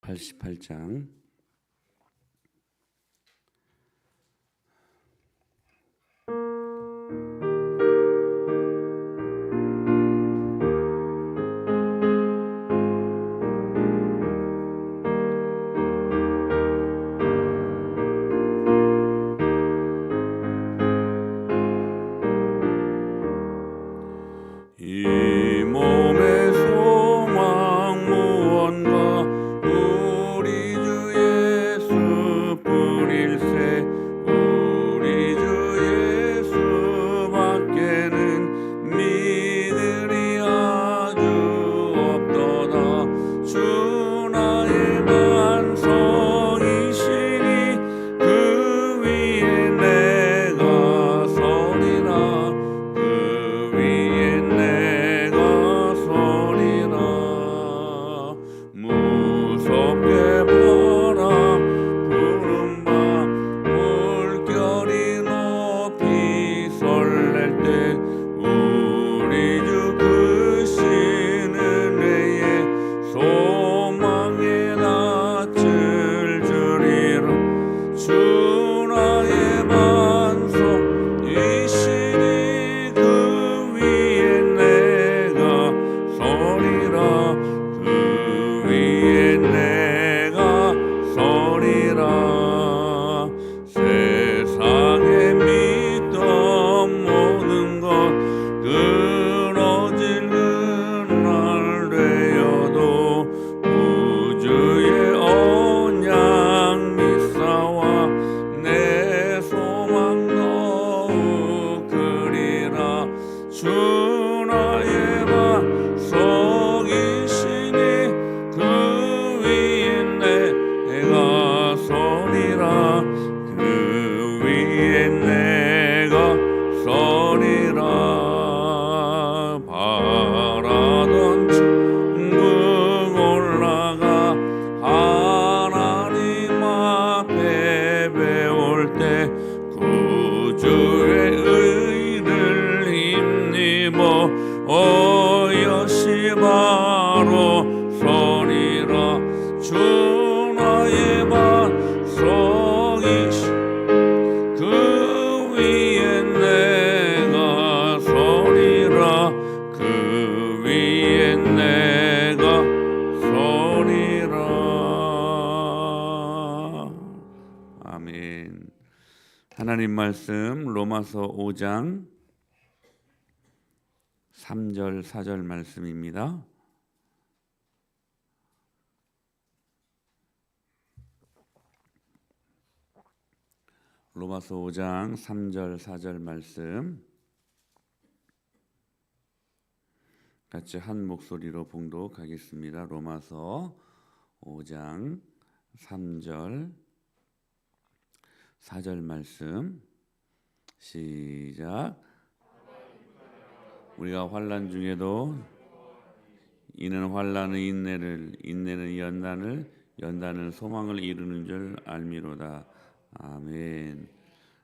88장 이 몸의 소망 무언가 우리 주 예수 뿐일세. 우리 주 예수밖에는 믿으리 아주 없도다. 주 나의 반석이시니 그 위에 내가 서리라. 그 위에 내가 서리라. 무섭게 바람 부는 밤 물결이 높이 설렐 때 우리 주 크신 은혜에 소망의 낯을 주리라. 주 나의 반석이시니 그 위에 내가 서리라. 그 위에 내가 서리라. 세상에 믿던 모든 것 끊어질 그날 되어도 우주의 언약 믿사와 내 소망 더욱 크리라. 주 나의 반석이시니 그 위에 내가 서리라. 그 위에 내가 서리라. 바라던 천국 올라가 하나님 앞에 배울 때 구주의 의를 힘입어 여시바로 서리라. 주 나의 반석이시 그 위에 내가 서리라. 그 위에 내가 서리라. 아멘. 하나님 말씀 로마서 5장 3절 4절 말씀입니다. 로마서 5장 3절 4절 말씀 같이 한 목소리로 봉독하겠습니다. 로마서 5장 3절 4절 말씀 시작. 우리가 환난 중에도 이는 환난의 인내를, 인내는 연단을, 연단은 소망을 이루는 줄 알미로다. 아멘.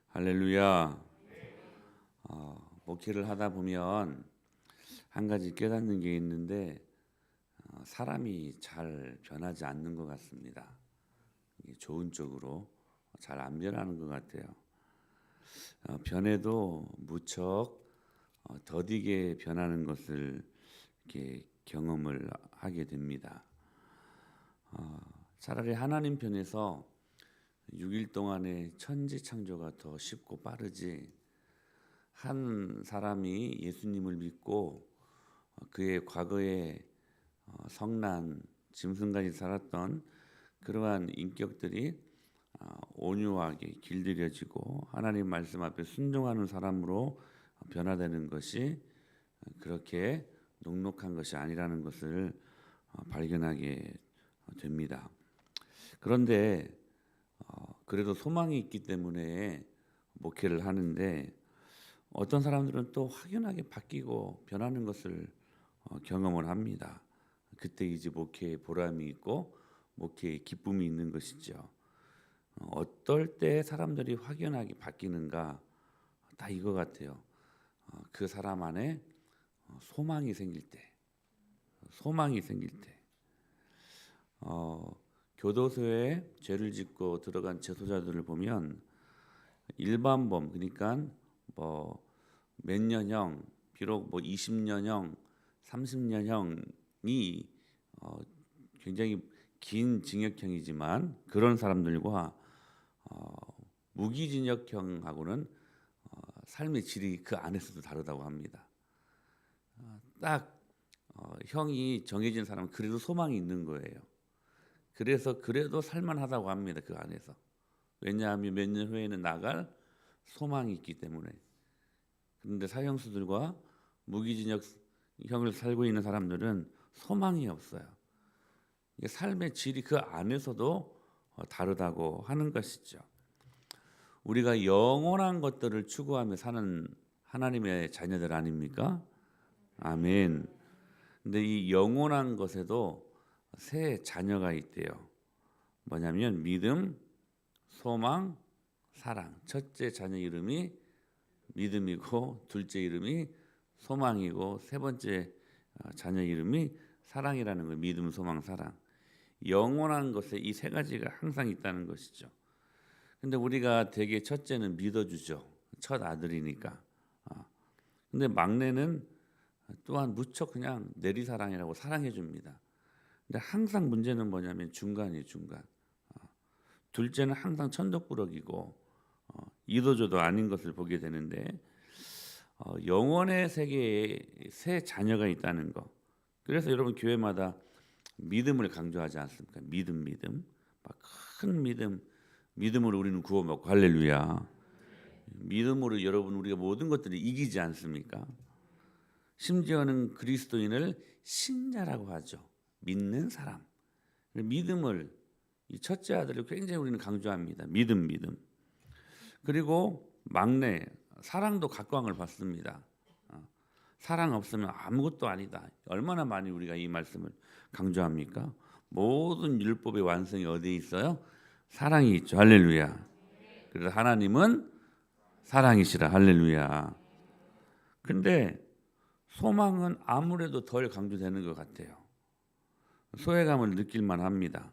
할렐루야. 목회를 하다 보면 한 가지 깨닫는 게 있는데 사람이 잘 변하지 않는 것 같습니다. 좋은 쪽으로 잘 안 변하는 것 같아요. 변해도 무척 더디게 변하는 것을 이렇게 경험을 하게 됩니다. 차라리 하나님 편에서 6일 동안의 천지창조가 더 쉽고 빠르지, 한 사람이 예수님을 믿고 그의 과거에 성난, 짐승같이 살았던 그러한 인격들이 온유하게 길들여지고 하나님 말씀 앞에 순종하는 사람으로 변화되는 것이 그렇게 녹록한 것이 아니라는 것을 발견하게 됩니다. 그런데 그래도 소망이 있기 때문에 목회를 하는데 어떤 사람들은 또 확연하게 바뀌고 변하는 것을 경험을 합니다. 그때 이제 목회에 보람이 있고 목회에 기쁨이 있는 것이죠. 어떨 때 사람들이 확연하게 바뀌는가? 다 이거 같아요. 그 사람 안에 소망이 생길 때, 교도소에 죄를 짓고 들어간 재소자들을 보면 일반범, 그러니까 뭐 몇 년형, 비록 뭐 20년형, 30년형이 굉장히 긴 징역형이지만 그런 사람들과 무기징역형하고는 삶의 질이 그 안에서도 다르다고 합니다. 딱 형이 정해진 사람은 그래도 소망이 있는 거예요. 그래서 그래도 살만하다고 합니다. 그 안에서. 왜냐하면 몇 년 후에는 나갈 소망이 있기 때문에. 그런데 사형수들과 무기징역형을 살고 있는 사람들은 소망이 없어요. 삶의 질이 그 안에서도 다르다고 하는 것이죠. 우리가 영원한 것들을 추구하며 사는 하나님의 자녀들 아닙니까? 아멘. 근데 이 영원한 것에도 세 자녀가 있대요. 뭐냐면 믿음, 소망, 사랑. 첫째 자녀 이름이 믿음이고 둘째 이름이 소망이고 세 번째 자녀 이름이 사랑이라는 거예요. 믿음, 소망, 사랑. 영원한 것에 이 세 가지가 항상 있다는 것이죠. 근데 우리가 되게 첫째는 믿어주죠. 첫 아들이니까. 근데 막내는 또한 무척 그냥 내리사랑이라고 사랑해 줍니다. 근데 항상 문제는 뭐냐면 중간이에요. 중간. 둘째는 항상 천덕꾸러기고 이도저도 아닌 것을 보게 되는데 영원의 세계에 세 자녀가 있다는 거. 그래서 여러분 교회마다 믿음을 강조하지 않습니까? 믿음. 막 큰 믿음으로 우리는 구원받고 할렐루야. 믿음으로 여러분 우리가 모든 것들을 이기지 않습니까? 심지어는 그리스도인을 신자라고 하죠. 믿는 사람. 믿음을 이 첫째 아들을 굉장히 우리는 강조합니다. 믿음. 그리고 막내 사랑도 각광을 받습니다. 사랑 없으면 아무것도 아니다. 얼마나 많이 우리가 이 말씀을 강조합니까? 모든 율법의 완성이 어디에 있어요? 사랑이 있죠. 할렐루야. 그래서 하나님은 사랑이시라. 할렐루야. 근데 소망은 아무래도 덜 강조되는 것 같아요. 소외감을 느낄만 합니다.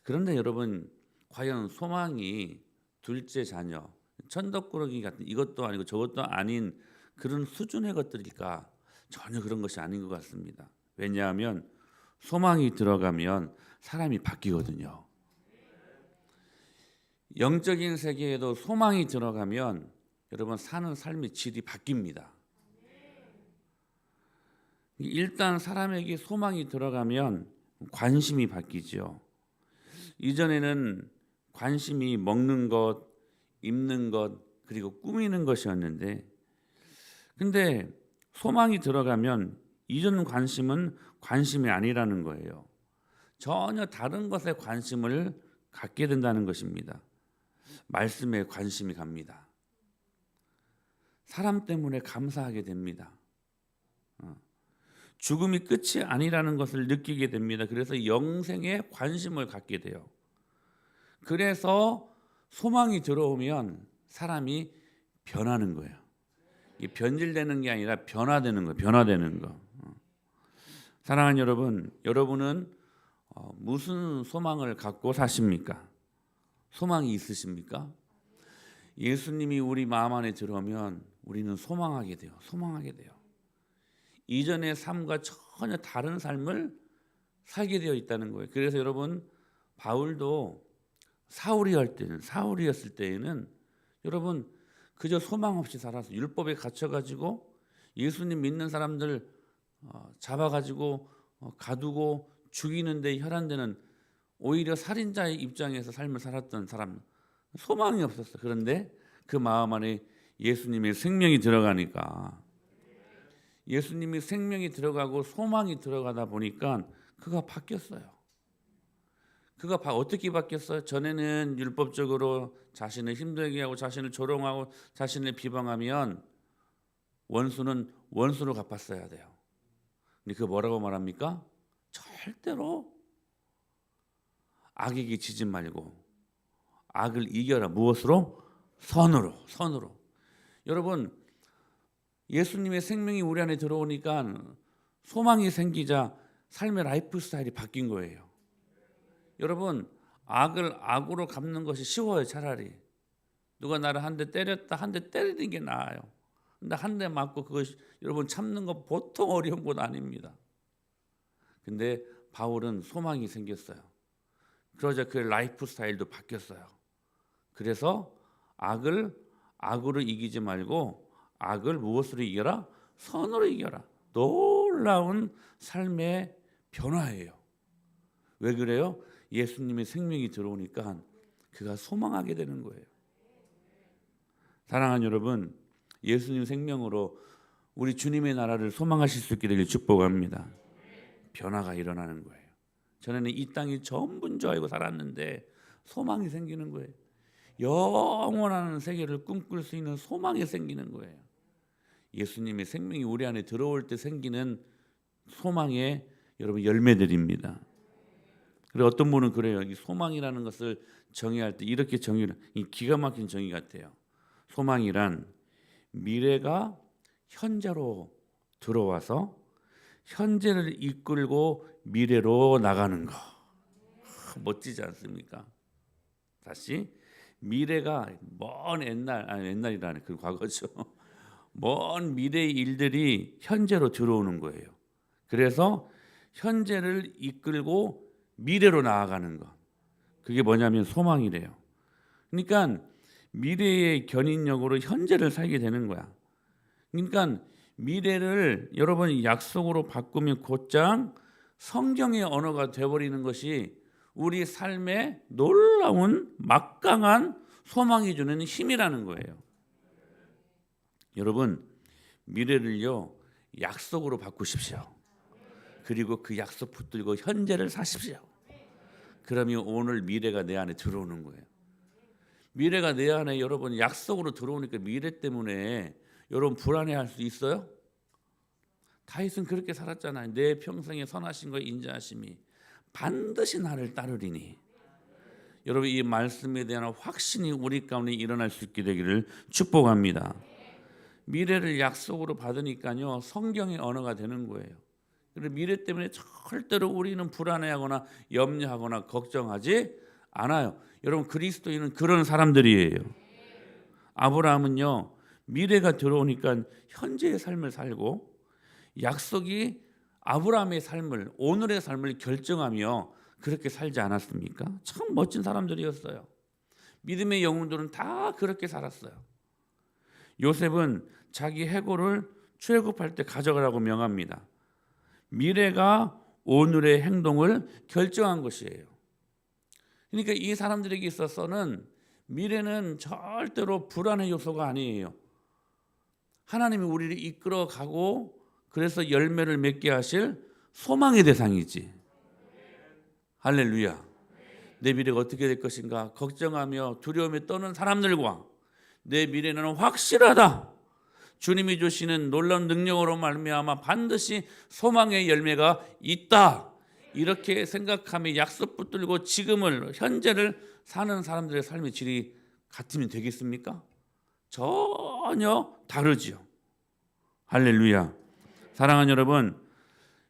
그런데 여러분 과연 소망이 둘째 자녀, 천덕꾸러기 같은 이것도 아니고 저것도 아닌 그런 수준의 것들일까? 전혀 그런 것이 아닌 것 같습니다. 왜냐하면 소망이 들어가면 사람이 바뀌거든요. 영적인 세계에도 소망이 들어가면 여러분 사는 삶의 질이 바뀝니다. 일단 사람에게 소망이 들어가면 관심이 바뀌죠. 이전에는 관심이 먹는 것, 입는 것, 그리고 꾸미는 것이었는데 근데 소망이 들어가면 이전 관심은 관심이 아니라는 거예요. 전혀 다른 것에 관심을 갖게 된다는 것입니다. 말씀에 관심이 갑니다. 사람 때문에 감사하게 됩니다. 죽음이 끝이 아니라는 것을 느끼게 됩니다. 그래서 영생에 관심을 갖게 돼요. 그래서 소망이 들어오면 사람이 변하는 거예요. 이 변질되는 게 아니라 변화되는 거예요. 변화되는 거. 사랑하는 여러분, 여러분은 무슨 소망을 갖고 사십니까? 소망이 있으십니까? 예수님이 우리 마음 안에 들어오면 우리는 소망하게 돼요. 소망하게 돼요. 이전의 삶과 전혀 다른 삶을 살게 되어 있다는 거예요. 그래서 여러분 바울도 사울이었을 때에는 여러분 그저 소망 없이 살아서 율법에 갇혀가지고 예수님 믿는 사람들 잡아가지고 가두고 죽이는데 혈안되는 오히려 살인자의 입장에서 삶을 살았던 사람 소망이 없었어. 그런데 그 마음 안에 예수님의 생명이 들어가니까 예수님이 생명이 들어가고 소망이 들어가다 보니까 그가 바뀌었어요. 그가 어떻게 바뀌었어요? 전에는 율법적으로 자신을 힘들게 하고 자신을 조롱하고 자신을 비방하면 원수는 원수로 갚았어야 돼요. 근데 그 뭐라고 말합니까? 절대로 악에게 지지 말고 악을 이겨라. 무엇으로? 선으로. 여러분 예수님의 생명이 우리 안에 들어오니까 소망이 생기자 삶의 라이프 스타일이 바뀐 거예요. 여러분, 악을 악으로 갚는 것이 쉬워요. 차라리 누가 나를 한 대 때렸다, 한 대 때리는 게 나아요. 근데 한 대 맞고 그것이 여러분 참는 거 보통 어려운 것 아닙니다. 근데 바울은 소망이 생겼어요. 그러자 그 라이프 스타일도 바뀌었어요. 그래서 악을 악으로 이기지 말고 악을 무엇으로 이겨라? 선으로 이겨라. 놀라운 삶의 변화예요. 왜 그래요? 예수님의 생명이 들어오니까 그가 소망하게 되는 거예요. 사랑하는 여러분, 예수님 생명으로 우리 주님의 나라를 소망하실 수 있게 되길 축복합니다. 변화가 일어나는 거예요. 전에는 이 땅이 전부인 줄 알고 살았는데 소망이 생기는 거예요. 영원한 세계를 꿈꿀 수 있는 소망이 생기는 거예요. 예수님의 생명이 우리 안에 들어올 때 생기는 소망의 여러분 열매들입니다. 그리고 어떤 분은 그래요. 이 소망이라는 것을 정의할 때 이렇게 정의를, 이 기가 막힌 정의 같아요. 소망이란 미래가 현재로 들어와서 현재를 이끌고 미래로 나가는 거. 멋지지 않습니까? 다시 미래가 먼 옛날이라는 그 과거죠. 먼 미래의 일들이 현재로 들어오는 거예요. 그래서 현재를 이끌고 미래로 나아가는 것. 그게 뭐냐면 소망이래요. 그러니까 미래의 견인력으로 현재를 살게 되는 거야. 그러니까 미래를 여러분 약속으로 바꾸면 곧장 성경의 언어가 되어버리는 것이 우리 삶에 놀라운 막강한 소망이 주는 힘이라는 거예요. 여러분, 미래를요 약속으로 바꾸십시오. 그리고 그 약속 붙들고 현재를 사십시오. 그러면 오늘 미래가 내 안에 들어오는 거예요. 미래가 내 안에 여러분 약속으로 들어오니까 미래 때문에 여러분 불안해할 수 있어요? 다윗은 그렇게 살았잖아요. 내 평생에 선하신 거 인자하심이 반드시 나를 따르리니. 여러분 이 말씀에 대한 확신이 우리 가운데 일어날 수 있게 되기를 축복합니다. 미래를 약속으로 받으니까요 성경의 언어가 되는 거예요. 그리고 미래 때문에 절대로 우리는 불안해하거나 염려하거나 걱정하지 않아요. 여러분 그리스도인은 그런 사람들이에요. 아브라함은요 미래가 들어오니까 현재의 삶을 살고 약속이 아브라함의 삶을 오늘의 삶을 결정하며 그렇게 살지 않았습니까? 참 멋진 사람들이었어요. 믿음의 영웅들은 다 그렇게 살았어요. 요셉은 자기 해골을 출애굽할 때 가져가라고 명합니다. 미래가 오늘의 행동을 결정한 것이에요. 그러니까 이 사람들에게 있어서는 미래는 절대로 불안의 요소가 아니에요. 하나님이 우리를 이끌어가고 그래서 열매를 맺게 하실 소망의 대상이지. 할렐루야. 내 미래가 어떻게 될 것인가 걱정하며 두려움에 떠는 사람들과 내 미래는 확실하다. 주님이 주시는 놀라운 능력으로 말미암아 반드시 소망의 열매가 있다. 이렇게 생각하며 약속 붙들고 지금을 현재를 사는 사람들의 삶의 질이 같으면 되겠습니까? 전혀 다르지요. 할렐루야. 사랑하는 여러분,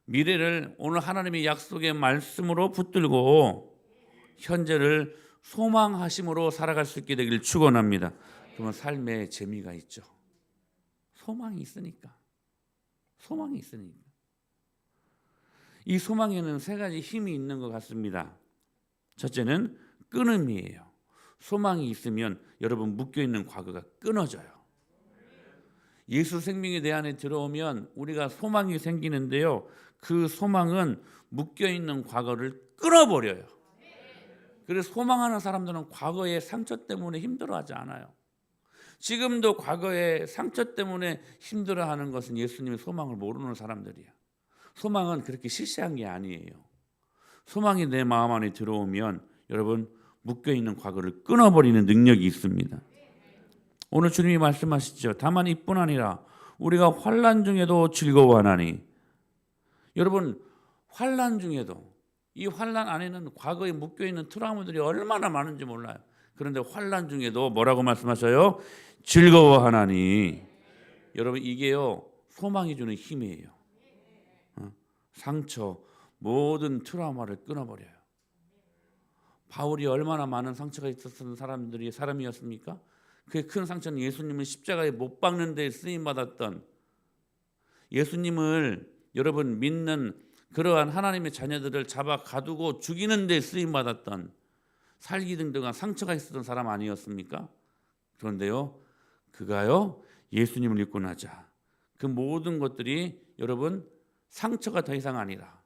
미래를 오늘 하나님의 약속의 말씀으로 붙들고 현재를 소망하심으로 살아갈 수 있게 되기를 축원합니다. 그러면 삶에 재미가 있죠. 소망이 있으니까. 소망이 있으니까. 이 소망에는 세 가지 힘이 있는 것 같습니다. 첫째는 끊음이에요. 소망이 있으면 여러분 묶여있는 과거가 끊어져요. 예수 생명이 내 안에 들어오면 우리가 소망이 생기는데요. 그 소망은 묶여있는 과거를 끊어버려요. 그래서 소망하는 사람들은 과거의 상처 때문에 힘들어하지 않아요. 지금도 과거의 상처 때문에 힘들어하는 것은 예수님의 소망을 모르는 사람들이야. 소망은 그렇게 시시한 게 아니에요. 소망이 내 마음 안에 들어오면 여러분 묶여있는 과거를 끊어버리는 능력이 있습니다. 오늘 주님이 말씀하시죠. 다만 이뿐 아니라 우리가 환난 중에도 즐거워하나니. 여러분 환난 중에도 이 환난 안에는 과거에 묶여있는 트라우마들이 얼마나 많은지 몰라요. 그런데 환난 중에도 뭐라고 말씀하셔요? 즐거워하나니. 여러분 이게요 소망이 주는 힘이에요. 상처 모든 트라우마를 끊어버려요. 바울이 얼마나 많은 상처가 있었던 사람이었습니까? 그의 큰 상처는 예수님을 십자가에 못 박는 데 쓰임 받았던, 예수님을 여러분 믿는 그러한 하나님의 자녀들을 잡아 가두고 죽이는 데 쓰임 받았던, 살기 등등한 상처가 있었던 사람 아니었습니까? 그런데요, 그가요 예수님을 믿고 나자 그 모든 것들이 여러분 상처가 더 이상 아니라,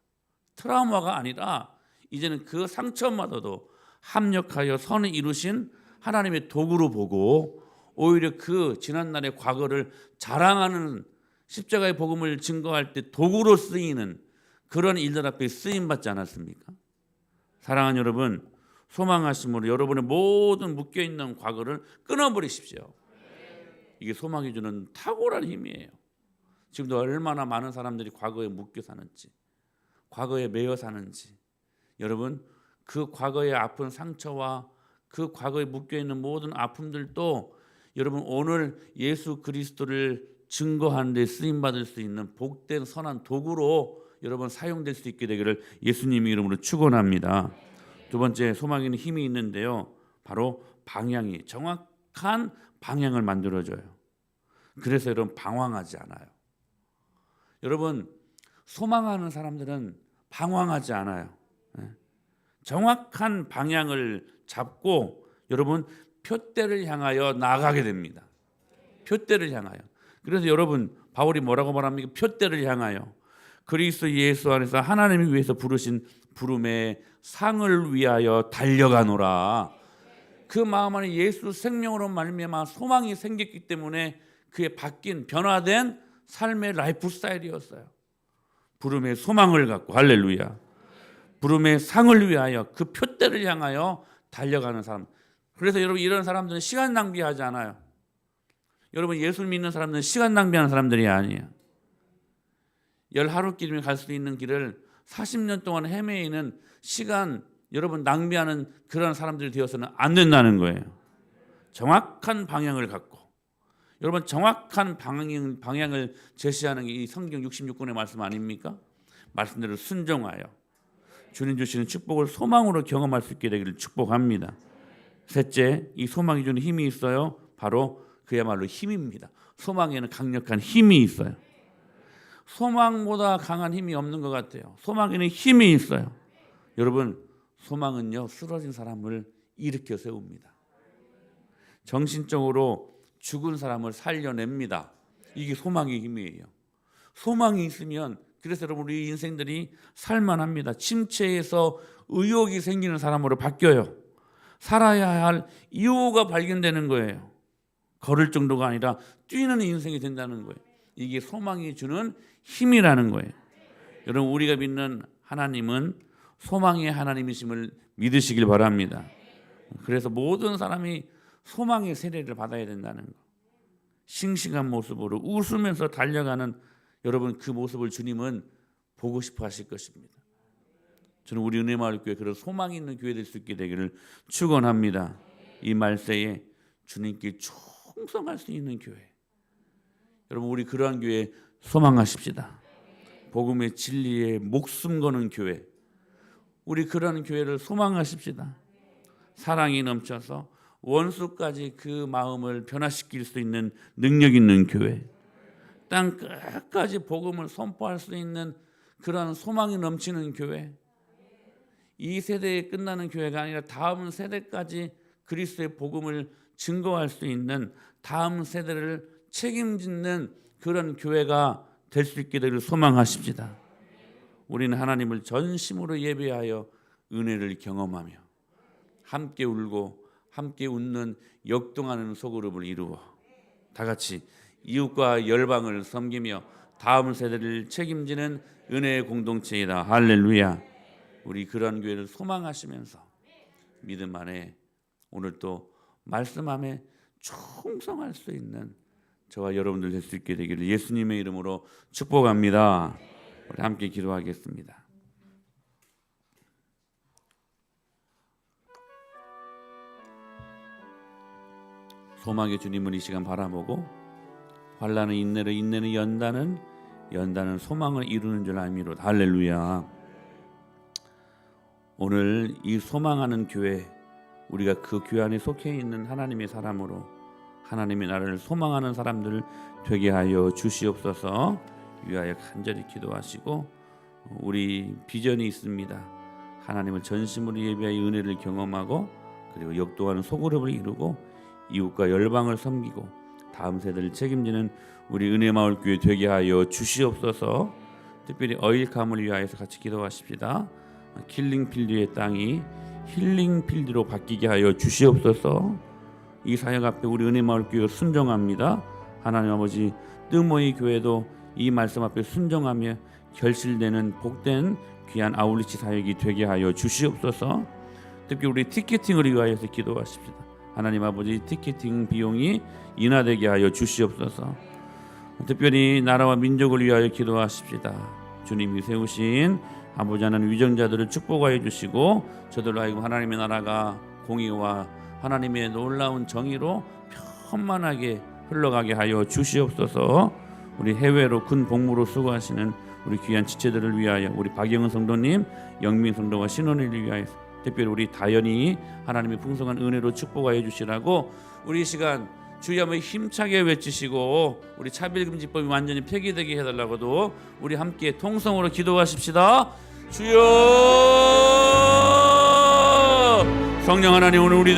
트라우마가 아니라 이제는 그 상처마저도 합력하여 선을 이루신 하나님의 도구로 보고, 오히려 그 지난날의 과거를 자랑하는, 십자가의 복음을 증거할 때 도구로 쓰이는 그런 일들 앞에 쓰임받지 않았습니까? 사랑하는 여러분, 소망하심으로 여러분의 모든 묶여있는 과거를 끊어버리십시오. 이게 소망이 주는 탁월한 힘이에요. 지금도 얼마나 많은 사람들이 과거에 묶여 사는지, 과거에 매여 사는지, 여러분 그 과거의 아픈 상처와 그 과거에 묶여있는 모든 아픔들도 여러분 오늘 예수 그리스도를 증거하는 데 쓰임받을 수 있는 복된 선한 도구로 여러분 사용될 수 있게 되기를 예수님의 이름으로 축원합니다. 두 번째, 소망에는 힘이 있는데요, 바로 방향이, 정확한 방향을 만들어줘요. 그래서 여러분 방황하지 않아요. 여러분 소망하는 사람들은 방황하지 않아요. 정확한 방향을 잡고 여러분 표대를 향하여 나아가게 됩니다. 표대를 향하여. 그래서 여러분 바울이 뭐라고 말합니까? 표대를 향하여 그리스도 예수 안에서 하나님이 위해서 부르신 부름의 상을 위하여 달려가노라. 그 마음 안에 예수 생명으로 말미암아 소망이 생겼기 때문에 그의 바뀐 변화된 삶의 라이프 스타일이었어요. 부름의 소망을 갖고, 할렐루야, 부름의 상을 위하여 그 표대를 향하여 달려가는 사람. 그래서 여러분 이런 사람들은 시간 낭비하지 않아요. 여러분 예수 믿는 사람들은 시간 낭비하는 사람들이 아니에요. 열 하루길이면 갈 수 있는 길을 40년 동안 헤매이는 시간 여러분 낭비하는 그런 사람들이 되어서는 안 된다는 거예요. 정확한 방향을 갖고, 여러분 정확한 방향을 제시하는 게 이 성경 66권의 말씀 아닙니까? 말씀대로 순종하여 주님 주시는 축복을 소망으로 경험할 수 있게 되기를 축복합니다. 셋째, 이 소망이 주는 힘이 있어요. 바로 그야말로 힘입니다. 소망에는 강력한 힘이 있어요. 소망보다 강한 힘이 없는 것 같아요. 소망에는 힘이 있어요. 여러분 소망은요 쓰러진 사람을 일으켜 세웁니다. 정신적으로 죽은 사람을 살려냅니다. 이게 소망의 힘이에요. 소망이 있으면, 그래서 여러분 우리 인생들이 살만합니다. 침체에서 의욕이 생기는 사람으로 바뀌어요. 살아야 할 이유가 발견되는 거예요. 걸을 정도가 아니라 뛰는 인생이 된다는 거예요. 이게 소망이 주는 힘이라는 거예요. 여러분 우리가 믿는 하나님은 소망의 하나님이심을 믿으시길 바랍니다. 그래서 모든 사람이 소망의 세례를 받아야 된다는 거. 싱싱한 모습으로 웃으면서 달려가는 여러분 그 모습을 주님은 보고 싶어 하실 것입니다. 저는 우리 은혜마을교회 그런 소망이 있는 교회 될 수 있게 되기를 축원합니다. 이 말세에 주님께 충성할 수 있는 교회, 여러분 우리 그러한 교회 소망하십시다. 복음의 진리에 목숨 거는 교회, 우리 그러한 교회를 소망하십시다. 사랑이 넘쳐서 원수까지 그 마음을 변화시킬 수 있는 능력 있는 교회, 땅 끝까지 복음을 선포할 수 있는 그런 소망이 넘치는 교회, 이 세대에 끝나는 교회가 아니라 다음 세대까지 그리스도의 복음을 증거할 수 있는, 다음 세대를 책임짓는 그런 교회가 될 수 있게 되기를 소망하십시다. 우리는 하나님을 전심으로 예배하여 은혜를 경험하며 함께 울고 함께 웃는 역동하는 소그룹을 이루어 다 같이 이웃과 열방을 섬기며 다음 세대를 책임지는 은혜의 공동체이다. 할렐루야. 우리 그런 교회를 소망하시면서 믿음 안에 오늘 또 말씀 안에 충성할 수 있는 저와 여러분들 될 수 있게 되기를 예수님의 이름으로 축복합니다. 우리 함께 기도하겠습니다. 소망의 주님을 이 시간 바라보고 환난은 인내를, 인내는 연단은, 연단은 소망을 이루는 줄 알미로다. 할렐루야. 오늘 이 소망하는 교회, 우리가 그 교회 안에 속해 있는 하나님의 사람으로 하나님의 나라를 소망하는 사람들 되게 하여 주시옵소서. 위하여 간절히 기도하시고, 우리 비전이 있습니다. 하나님을 전심으로 예배하여 은혜를 경험하고, 그리고 역동하는 소그룹을 이루고 이웃과 열방을 섬기고 다음 세대를 책임지는 우리 은혜마을교회 되게 하여 주시옵소서. 특별히 어일감을 위하여서 같이 기도하십시다. 킬링필드의 땅이 힐링필드로 바뀌게 하여 주시옵소서. 이 사역 앞에 우리 은혜마을교회 순종합니다. 하나님 아버지, 뜨모이 교회도 이 말씀 앞에 순종하며 결실되는 복된 귀한 아울리치 사역이 되게 하여 주시옵소서. 특히 우리 티켓팅을 위하여서 기도하십시다. 하나님 아버지, 티켓팅 비용이 인하되게 하여 주시옵소서. 특별히 나라와 민족을 위하여 기도하십시다. 주님이 세우신 아버지 하나님 위정자들을 축복하여 주시고, 저들로 하여금 하나님의 나라가 공의와 하나님의 놀라운 정의로 편만하게 흘러가게 하여 주시옵소서. 우리 해외로 큰 복무로 수고하시는 우리 귀한 지체들을 위하여, 우리 박영은 성도님, 영민 성도와 신혼을 위하여, 특별히 우리 다연이 하나님의 풍성한 은혜로 축복하여 주시라고 우리 이 시간 주여 한번 힘차게 외치시고, 우리 차별금지법이 완전히 폐기되게 해달라고도 우리 함께 통성으로 기도하십시다. 주여, 성령 하나님, 오늘 우리